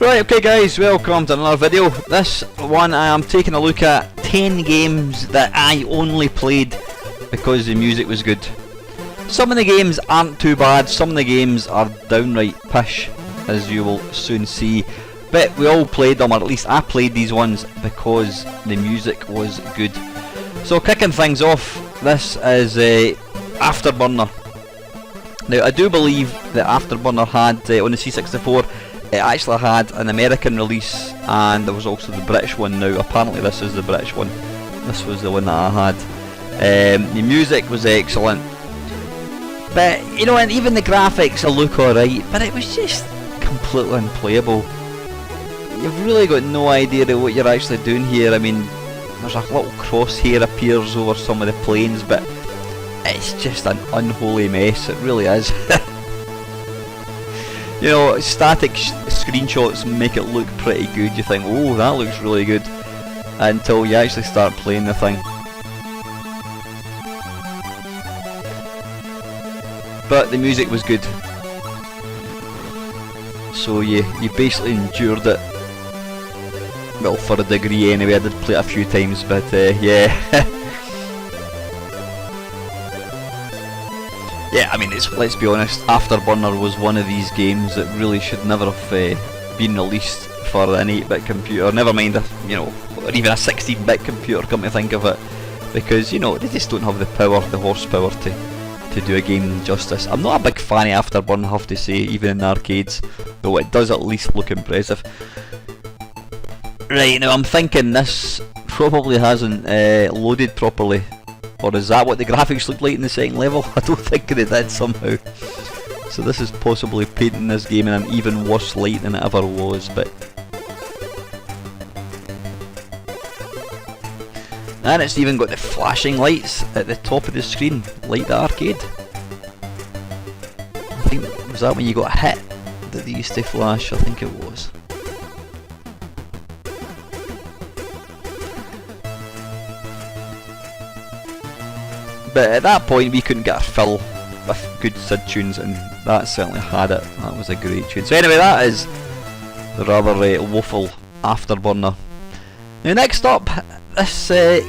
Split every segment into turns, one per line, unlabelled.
Right, okay guys, welcome to another video. This one I am taking a look at 10 games that I only played because the music was good. Some of the games aren't too bad, some of the games are downright pish, as you will soon see. But we all played them, or at least I played these ones because the music was good. So kicking things off, this is Afterburner. Now I do believe that Afterburner had, on the C64, it actually had an American release and there was also the British one. Now apparently this is the British one, this was the one that I had. The music was excellent, but you know, and even the graphics will look alright, but it was just completely unplayable. You've really got no idea what you're actually doing here. I mean, there's a little crosshair appears over some of the planes, but it's just an unholy mess, it really is. You know, static screenshots make it look pretty good. You think, oh, that looks really good, until you actually start playing the thing. But the music was good, so you basically endured it. Well, for a degree anyway. I did play it a few times, but yeah. Yeah, I mean, let's be honest, Afterburner was one of these games that really should never have been released for an 8-bit computer, never mind a, you know, or even a 16-bit computer, come to think of it, because, you know, they just don't have the power, the horsepower to do a game justice. I'm not a big fan of Afterburner, I have to say, even in arcades, though it does at least look impressive. Right, now I'm thinking this probably hasn't loaded properly. Or is that what the graphics looked like in the second level? I don't think they did somehow. So this is possibly painting this game in an even worse light than it ever was, but... And it's even got the flashing lights at the top of the screen, like the arcade. I think, was that when you got hit that they used to flash? I think it was. But at that point we couldn't get a fill with good SID tunes, and that certainly had it. That was a great tune. So anyway, that is the rather woeful Afterburner. Now next up, this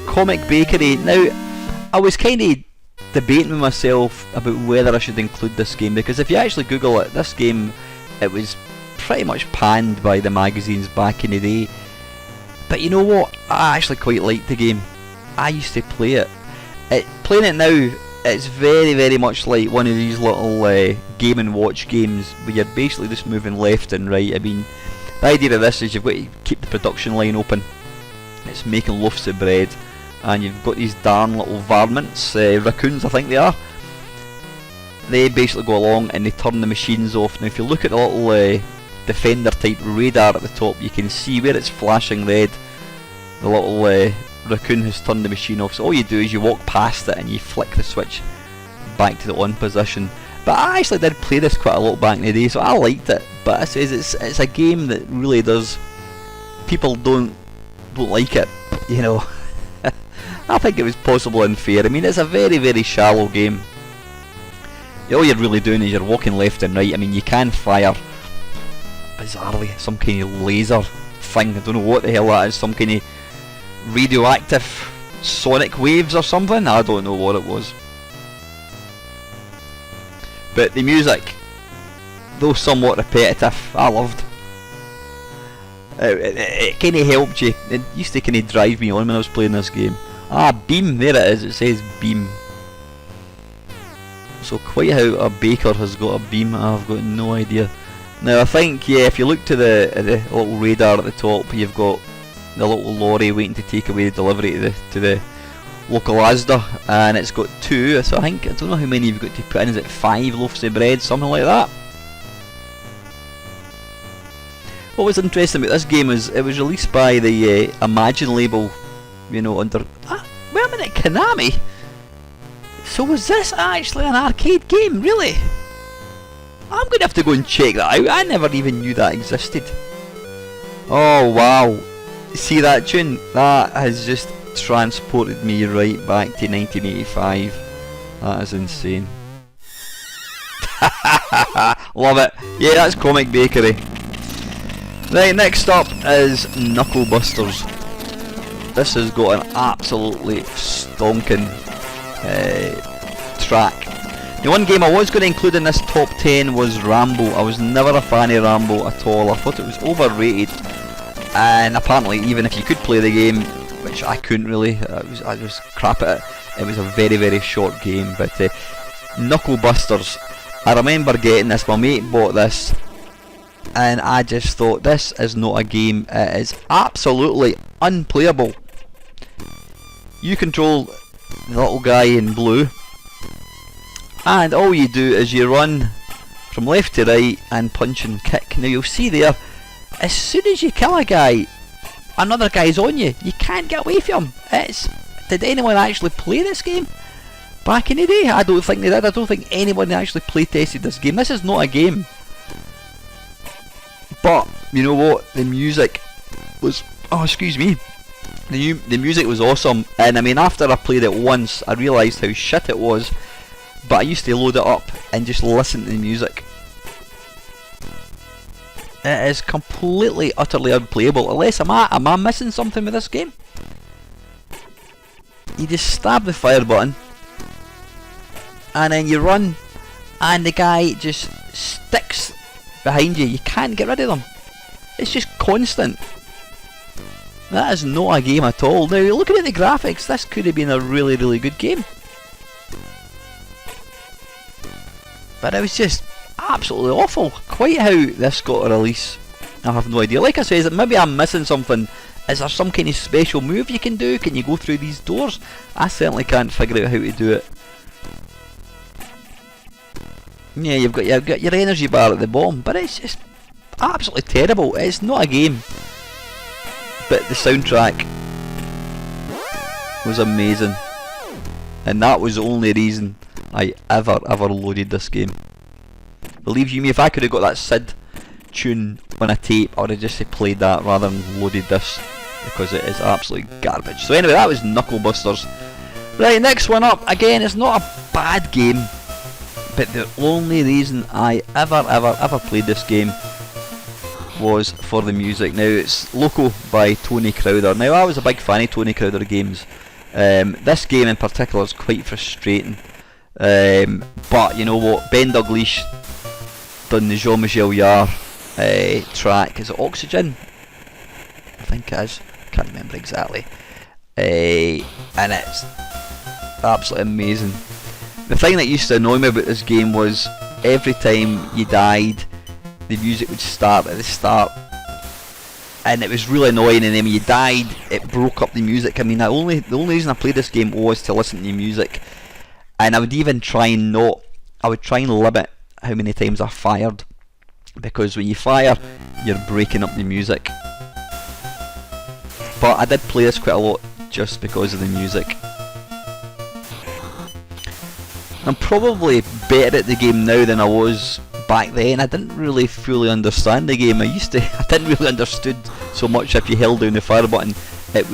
Comic Bakery. Now I was kind of debating with myself about whether I should include this game, because if you actually Google it, this game, it was pretty much panned by the magazines back in the day. But you know what, I actually quite liked the game. I used to play it. Playing it now, it's very much like one of these little Game & Watch games where you're basically just moving left and right. I mean, the idea of this is you've got to keep the production line open. It's making loaves of bread, and you've got these darn little varmints, raccoons I think they are. They basically go along and they turn the machines off. Now if you look at the little defender type radar at the top, you can see where it's flashing red. The little raccoon has turned the machine off, so all you do is you walk past it and you flick the switch back to the on position. But I actually did play this quite a lot back in the day, so I liked it. But I says it's a game that really does, people don't like it, you know. I think it was possibly unfair. I mean, it's a very shallow game. All you're really doing is you're walking left and right. I mean, you can fire, bizarrely, some kind of laser thing. I don't know what the hell that is, some kind of radioactive sonic waves or something, I don't know what it was. But the music, though somewhat repetitive, I loved. It kind of helped you, it used to kind of drive me on when I was playing this game. Ah, Beam, there it is, it says Beam. So quite how a baker has got a beam, I've got no idea. Now I think, yeah, if you look to the little radar at the top, you've got the little lorry waiting to take away the delivery to the local Asda, and it's got 2, so I don't know how many you've got to put in, is it 5 loaves of bread, something like that? What was interesting about this game is it was released by the Imagine label, you know, under... wait a minute, Konami? So was this actually an arcade game, really? I'm going to have to go and check that out, I never even knew that existed. Oh wow. See that tune? That has just transported me right back to 1985. That is insane. Love it. Yeah, that's Comic Bakery. Right, next up is Knucklebusters. This has got an absolutely stonking track. The one game I was going to include in this top 10 was Rambo. I was never a fan of Rambo at all. I thought it was overrated, and apparently even if you could play the game, which I couldn't really, I was crap at it. It was a very, very short game. But Knucklebusters, I remember getting this, my mate bought this, and I just thought, this is not a game, it is absolutely unplayable. You control the little guy in blue, and all you do is you run from left to right and punch and kick. Now you'll see there, as soon as you kill a guy, another guy's on you. You can't get away from him. Did anyone actually play this game back in the day? I don't think they did. I don't think anyone actually play tested this game. This is not a game. But you know what? The music was, oh excuse me, the music was awesome. And I mean, after I played it once, I realised how shit it was. But I used to load it up and just listen to the music. It is completely, utterly unplayable. Unless am I missing something with this game? You just stab the fire button, and then you run, and the guy just sticks behind you. You can't get rid of them. It's just constant. That is not a game at all. Now, looking at the graphics, this could have been a really, really good game. But it was just absolutely awful. Quite how this got a release, I have no idea. Like I said, maybe I'm missing something. Is there some kind of special move you can do? Can you go through these doors? I certainly can't figure out how to do it. Yeah, you've got your energy bar at the bottom, but it's just absolutely terrible. It's not a game. But the soundtrack was amazing, and that was the only reason I ever loaded this game. Believe you me, if I could have got that Sid tune on a tape, I would have just played that rather than loaded this, because it is absolutely garbage. So anyway, that was Knucklebusters. Right, next one up, again, it's not a bad game, but the only reason I ever played this game was for the music. Now, it's Loco by Tony Crowder. Now, I was a big fan of Tony Crowder games. This game in particular is quite frustrating. But you know what, Ben Dalglish done the Jean-Michel Jarre track. Is it Oxygen? I think it is. Can't remember exactly. And it's absolutely amazing. The thing that used to annoy me about this game was every time you died, the music would start at the start, and it was really annoying. And then when you died, it broke up the music. I mean, the only reason I played this game was to listen to the music. And I would even try and limit how many times I fired, because when you fire, you're breaking up the music. But I did play this quite a lot just because of the music. I'm probably better at the game now than I was back then. I didn't really fully understand the game. I didn't really understood so much. If you held down the fire button, it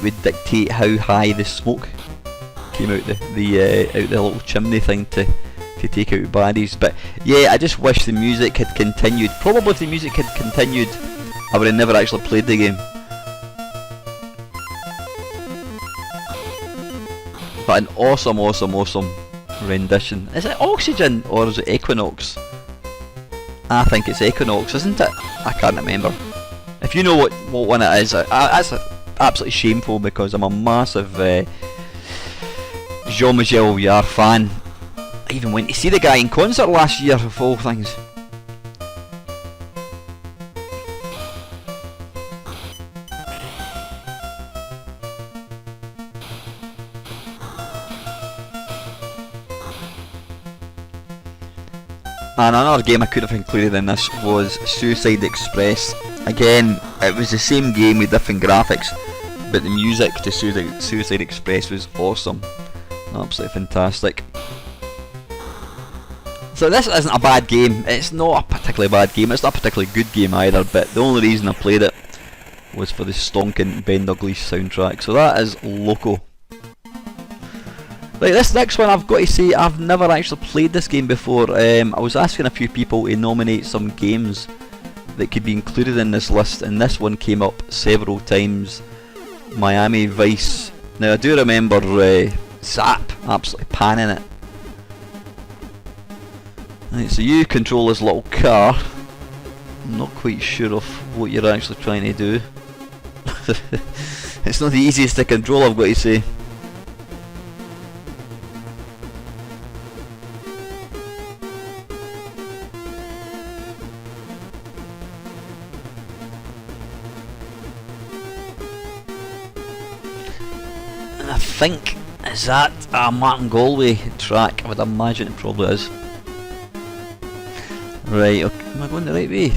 would dictate how high the smoke came out the little chimney thing to take out baddies. But yeah, I just wish the music had continued. Probably if the music had continued, I would have never actually played the game. But an awesome rendition. Is it Oxygen or is it Equinox? I think it's Equinox, isn't it? I can't remember. If you know what one it is, that's absolutely shameful, because I'm a massive Jean-Michel Jarre fan. I even went to see the guy in concert last year, of all things. And another game I could have included in this was Suicide Express. Again, it was the same game with different graphics, but the music to Suicide Express was awesome. Absolutely fantastic. So this isn't a bad game. It's not a particularly bad game. It's not a particularly good game either, but the only reason I played it was for the stonking Ben Dalglish soundtrack. So that is Loco. Right, this next one, I've got to say, I've never actually played this game before. I was asking a few people to nominate some games that could be included in this list, and this one came up several times. Miami Vice. Now I do remember Zap absolutely panning it. Right, so you control this little car. I'm not quite sure of what you're actually trying to do. It's not the easiest to control, I've got to say. I think, is that a Martin Galway track? I would imagine it probably is. Right, okay. Am I going the right way?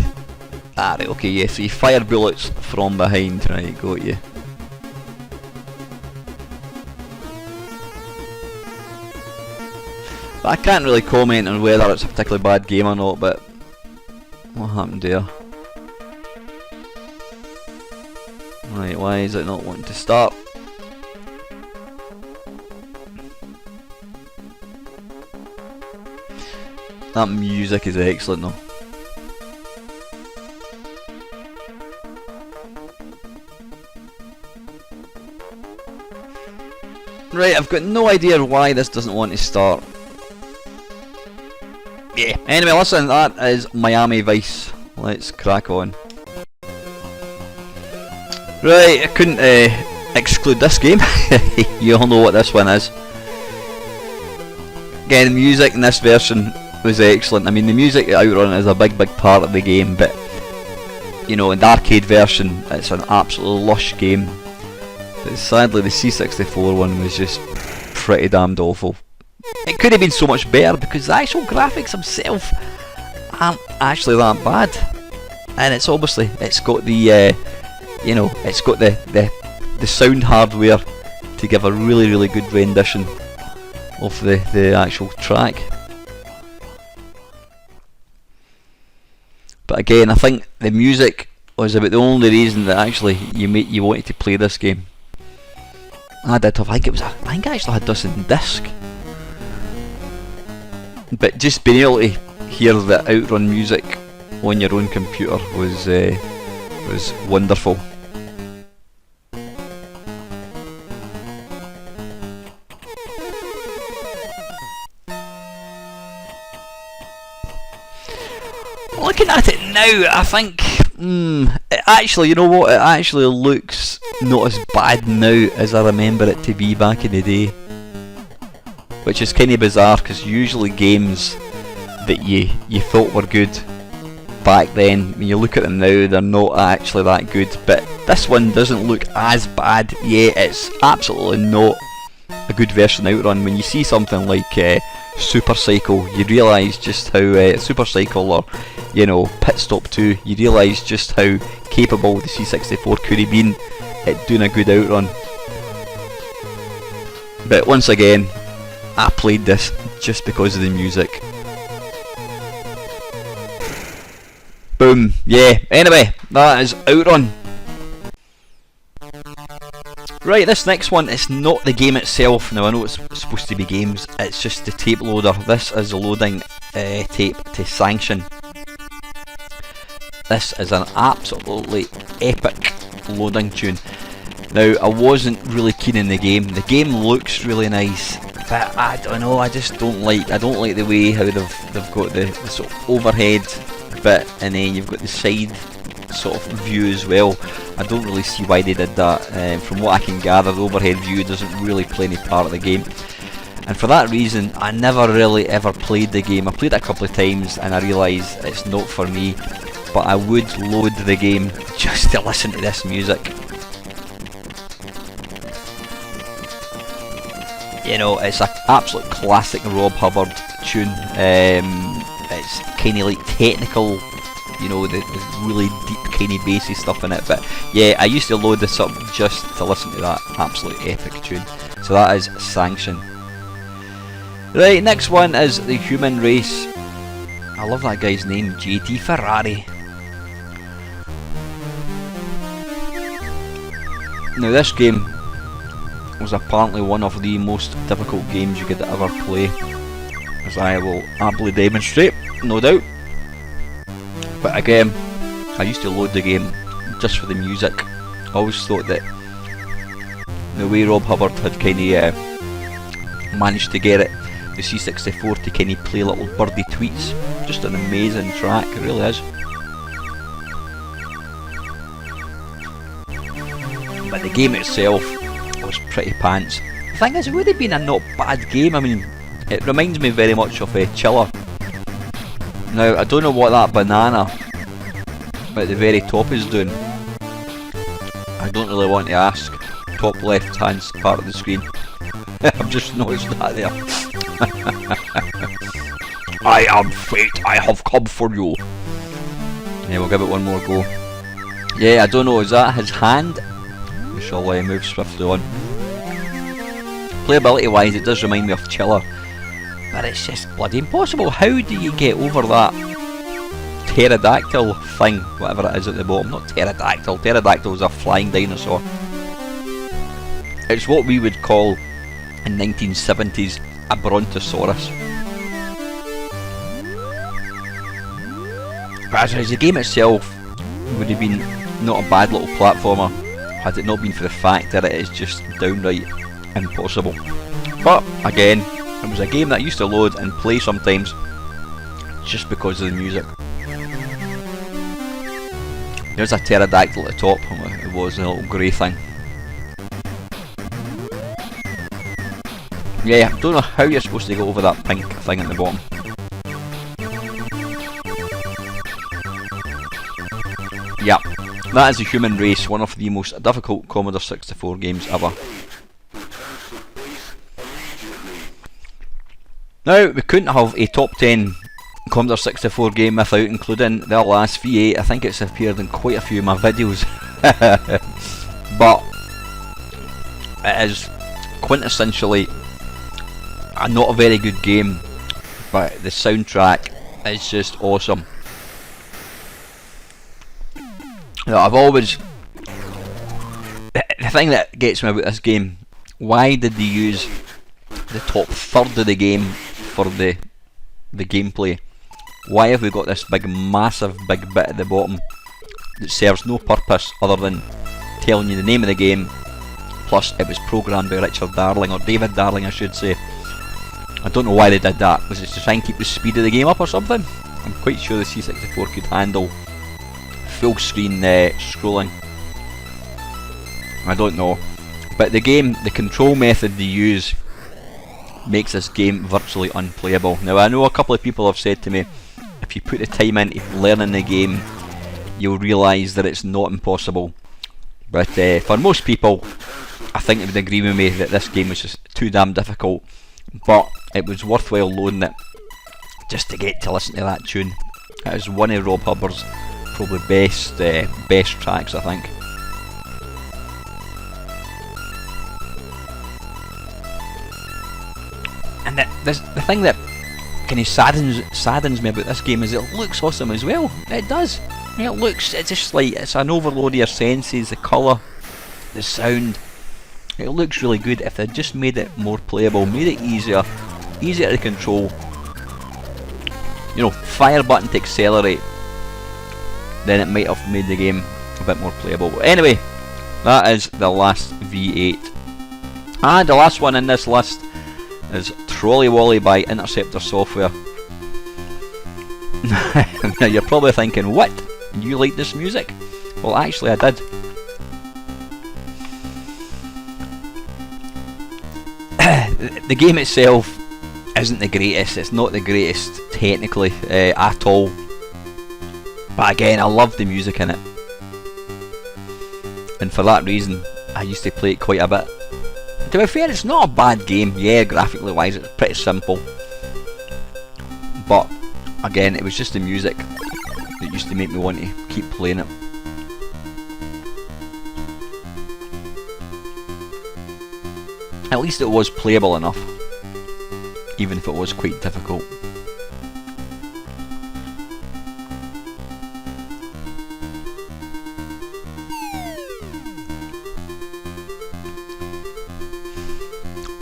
Ah, right, okay, yeah, so you fire bullets from behind, right, got you. But I can't really comment on whether it's a particularly bad game or not, but what happened there? Right, why is it not wanting to start? That music is excellent though. Right, I've got no idea why this doesn't want to start. Yeah, anyway, listen, that is Miami Vice. Let's crack on. Right, I couldn't exclude this game. You all know what this one is. Again, the music in this version was excellent. I mean, the music at Outrun is a big part of the game, but you know, in the arcade version it's an absolutely lush game. But sadly the C64 one was just pretty damned awful. It could have been so much better because the actual graphics themselves aren't actually that bad, and it's obviously, it's got the you know, it's got the sound hardware to give a really good rendition of the actual track. But again, I think the music was about the only reason that actually you wanted to play this game. I think I actually had this in disc. But just being able to hear the Outrun music on your own computer was wonderful. Looking at it now, I think, it actually, you know what, it actually looks not as bad now as I remember it to be back in the day. Which is kind of bizarre, because usually games that you thought were good back then, when you look at them now, they're not actually that good. But this one doesn't look as bad. Yeah, it's absolutely not a good version of Outrun. When you see something like Super Cycle, you realise just how Super Cycle, or you know, Pit Stop 2, you realise just how capable the C64 could have been at doing a good Outrun. But once again, I played this just because of the music. Boom, yeah. Anyway, that is Outrun. Right, this next one is not the game itself. Now I know it's supposed to be games, it's just the tape loader. This is a loading tape to Sanction. This is an absolutely epic loading tune. Now I wasn't really keen in the game. The game looks really nice, but I don't know, I just don't like the way how they've got the sort of overhead bit, and then you've got the side sort of view as well. I don't really see why they did that. From what I can gather, the overhead view doesn't really play any part of the game, and for that reason I never really ever played the game. I played it a couple of times and I realised it's not for me, but I would load the game just to listen to this music. You know, it's an absolute classic Rob Hubbard tune. It's kind of like technical, you know, the really deep kind of bassy stuff in it. But yeah, I used to load this up just to listen to that absolute epic tune. So that is Sanction. Right, next one is The Human Race. I love that guy's name, JT Ferrari. Now this game was apparently one of the most difficult games you could ever play, as I will happily demonstrate, no doubt. But again, I used to load the game just for the music. I always thought that the way Rob Hubbard had kind of managed to get it, the C64, to kind of play little birdie tweets, just an amazing track, it really is. But the game itself was pretty pants. The thing is, it would have been a not bad game. I mean, it reminds me very much of a Chiller. Now, I don't know what that banana at the very top is doing. I don't really want to ask. Top left hand part of the screen. I've just noticed that there. I am fate, I have come for you. Yeah, we'll give it one more go. Yeah, I don't know, is that his hand? We shall move swiftly on. Playability wise, it does remind me of Chiller. But it's just bloody impossible. How do you get over that pterodactyl thing, whatever it is at the bottom? Not pterodactyl, pterodactyl is a flying dinosaur. It's what we would call in 1970s a brontosaurus. But as the game itself would have been not a bad little platformer had it not been for the fact that it is just downright impossible. But again, it was a game that I used to load and play sometimes just because of the music. There's a pterodactyl at the top, it was a little grey thing. Yeah, I don't know how you're supposed to go over that pink thing at the bottom. Yep, that is The Human Race, one of the most difficult Commodore 64 games ever. Now, we couldn't have a top 10 Commodore 64 game without including the last V8. I think it's appeared in quite a few of my videos. But it is quintessentially not a very good game, but the soundtrack is just awesome. Now, I've always... The thing that gets me about this game, why did they use the top third of the game for the gameplay? Why have we got this big massive big bit at the bottom that serves no purpose other than telling you the name of the game, plus it was programmed by Richard Darling, or David Darling I should say. I don't know why they did that. Was it to try and keep the speed of the game up or something? I'm quite sure the C64 could handle full screen scrolling. I don't know. But the game, the control method they use makes this game virtually unplayable. Now I know a couple of people have said to me, if you put the time into learning the game, you'll realise that it's not impossible. But for most people, I think they would agree with me that this game was just too damn difficult. But it was worthwhile loading it just to get to listen to that tune. It is one of Rob Hubbard's probably best tracks, I think. And the thing that kind of saddens me about this game is it looks awesome as well. It does. It's just like it's an overload of your senses, the colour, the sound. It looks really good. If they just made it more playable, made it easier to control, you know, fire button to accelerate, then it might have made the game a bit more playable. But anyway, that is the last V8. And the last one in this list is Trolley Wally by Interceptor Software. Now you're probably thinking, what? You like this music? Well, actually I did. The game itself isn't the greatest. It's not the greatest technically at all. But again, I love the music in it. And for that reason, I used to play it quite a bit. To be fair, it's not a bad game. Yeah, graphically wise, it's pretty simple. But again, it was just the music that used to make me want to keep playing it. At least it was playable enough, even if it was quite difficult.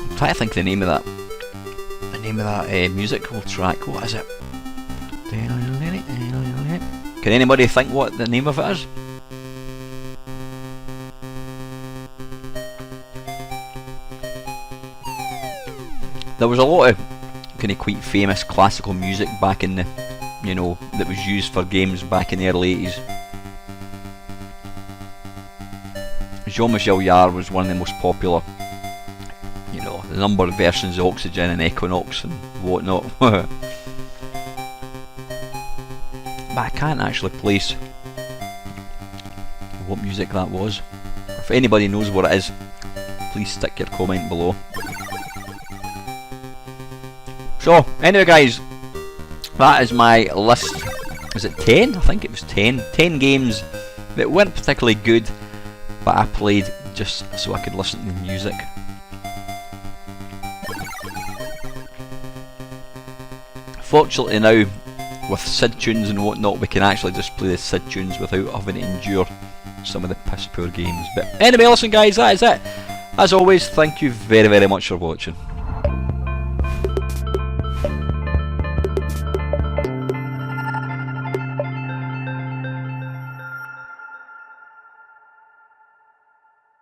I'm trying to think the name of that. The name of that musical track. What is it? Can anybody think what the name of it is? There was a lot of kind of quite famous classical music back in the, you know, that was used for games back in the early 80s. Jean-Michel Jarre was one of the most popular. You know, the number of versions of Oxygen and Equinox and whatnot. But I can't actually place what music that was. If anybody knows what it is, please stick your comment below. So, anyway guys, that is my list. Is it 10? I think it was 10. 10 games that weren't particularly good, but I played just so I could listen to the music. Fortunately now, with SID tunes and whatnot, we can actually just play the SID tunes without having to endure some of the piss poor games. But anyway, listen guys, that is it. As always, thank you very much for watching.